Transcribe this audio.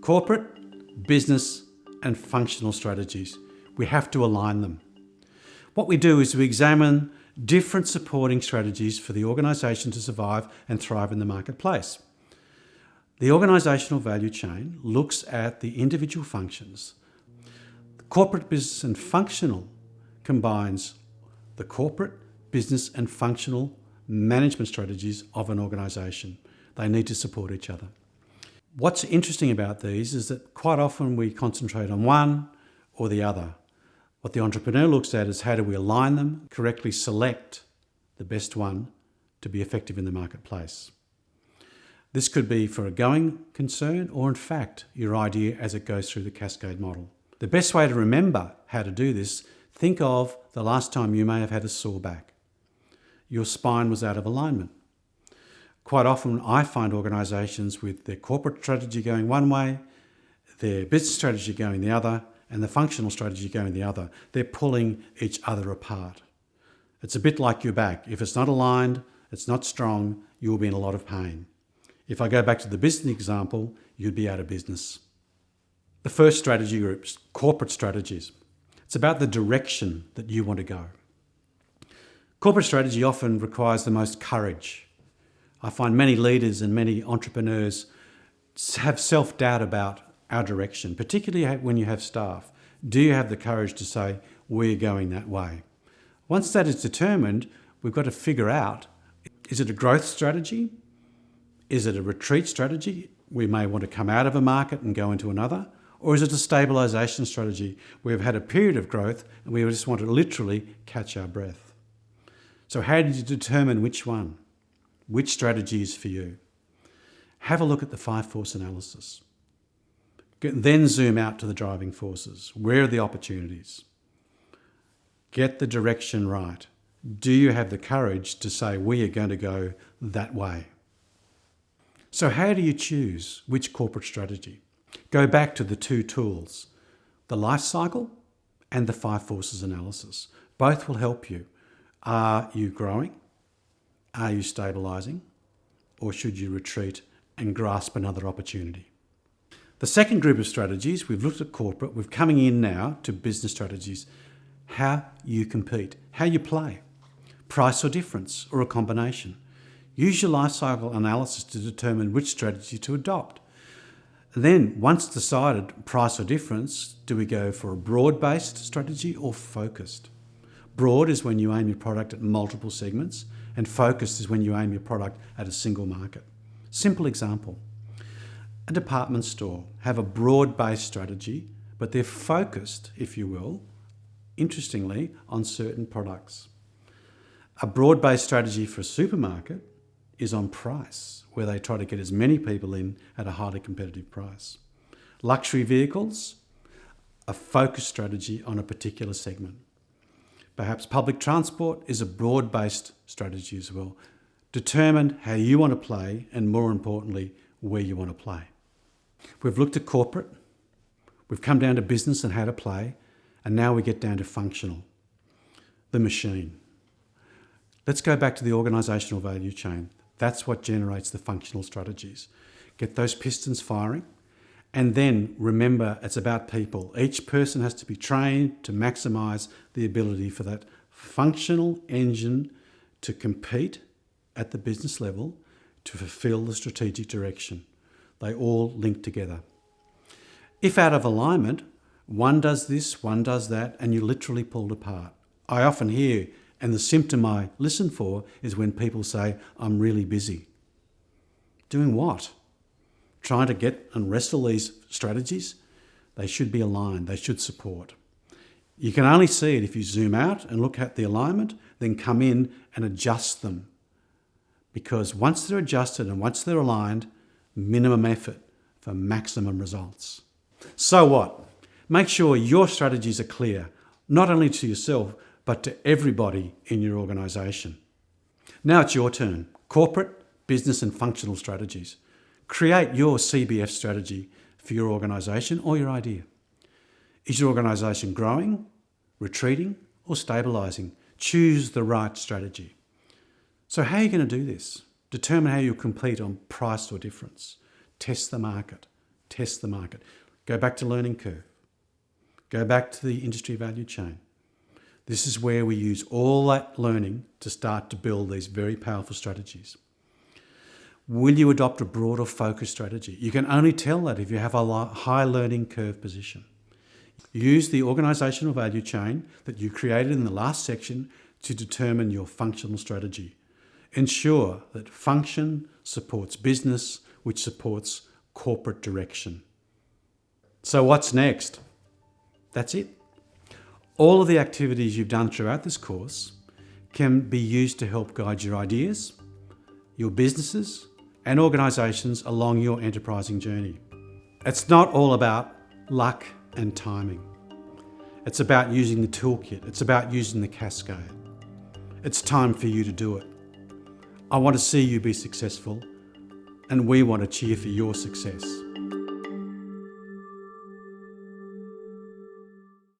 corporate, business, and functional strategies. We have to align them. What we do is we examine different supporting strategies for the organisation to survive and thrive in the marketplace. The organisational value chain looks at the individual functions. The corporate, business and functional combines the corporate, business and functional management strategies of an organisation. They need to support each other. What's interesting about these is that quite often we concentrate on one or the other. What the entrepreneur looks at is how do we align them, correctly select the best one to be effective in the marketplace. This could be for a going concern or in fact your idea as it goes through the Cascade Model. The best way to remember how to do this, think of the last time you may have had a sore back. Your spine was out of alignment. Quite often I find organisations with their corporate strategy going one way, their business strategy going the other, and the functional strategy going the other. They're pulling each other apart. It's a bit like your back. If it's not aligned, it's not strong, you'll be in a lot of pain. If I go back to the business example, you'd be out of business. The first strategy group's corporate strategies. It's about the direction that you want to go. Corporate strategy often requires the most courage. I find many leaders and many entrepreneurs have self-doubt about our direction, particularly when you have staff. Do you have the courage to say, we're going that way? Once that is determined, we've got to figure out, is it a growth strategy? Is it a retreat strategy? We may want to come out of a market and go into another. Or is it a stabilisation strategy? We've had a period of growth and we just want to literally catch our breath. So how did you determine which one? Which strategy is for you? Have a look at the 5-force analysis. Then zoom out to the driving forces. Where are the opportunities? Get the direction right. Do you have the courage to say, we are going to go that way? So how do you choose which corporate strategy? Go back to the two tools, the life cycle and the 5 forces analysis. Both will help you. Are you growing? Are you stabilising? Or should you retreat and grasp another opportunity? The second group of strategies, we've looked at corporate, we're coming in now to business strategies. How you compete, how you play, price or difference, or a combination. Use your life cycle analysis to determine which strategy to adopt. Then, once decided, price or difference, do we go for a broad-based strategy or focused? Broad is when you aim your product at multiple segments, and focused is when you aim your product at a single market. Simple example. A department store have a broad-based strategy, but they're focused, if you will, interestingly, on certain products. A broad-based strategy for a supermarket is on price, where they try to get as many people in at a highly competitive price. Luxury vehicles, a focused strategy on a particular segment. Perhaps public transport is a broad-based strategy as well. Determine how you want to play and, more importantly, where you want to play. We've looked at corporate, we've come down to business and how to play, and now we get down to functional, the machine. Let's go back to the organisational value chain. That's what generates the functional strategies. Get those pistons firing, and then remember it's about people. Each person has to be trained to maximise the ability for that functional engine to compete at the business level to fulfil the strategic direction. They all link together. If out of alignment, one does this, one does that, and you're literally pulled apart. I often hear, and the symptom I listen for is when people say, I'm really busy. Doing what? Trying to get and wrestle these strategies? They should be aligned, they should support. You can only see it if you zoom out and look at the alignment, then come in and adjust them. Because once they're adjusted and once they're aligned, minimum effort for maximum results. So what? Make sure your strategies are clear, not only to yourself, but to everybody in your organisation. Now it's your turn. Corporate, business and functional strategies. Create your CBF strategy for your organisation or your idea. Is your organisation growing, retreating or stabilising? Choose the right strategy. So how are you going to do this? Determine how you'll compete on price or difference. Test the market. test the market. Go back to learning curve. Go back to the industry value chain. This is where we use all that learning to start to build these very powerful strategies. Will you adopt a broader focus strategy? You can only tell that if you have a high learning curve position. Use the organisational value chain that you created in the last section to determine your functional strategy. Ensure that function supports business, which supports corporate direction. So what's next? That's it. All of the activities you've done throughout this course can be used to help guide your ideas, your businesses, and organisations along your enterprising journey. It's not all about luck and timing. It's about using the toolkit. It's about using the cascade. It's time for you to do it. I want to see you be successful, and we want to cheer for your success.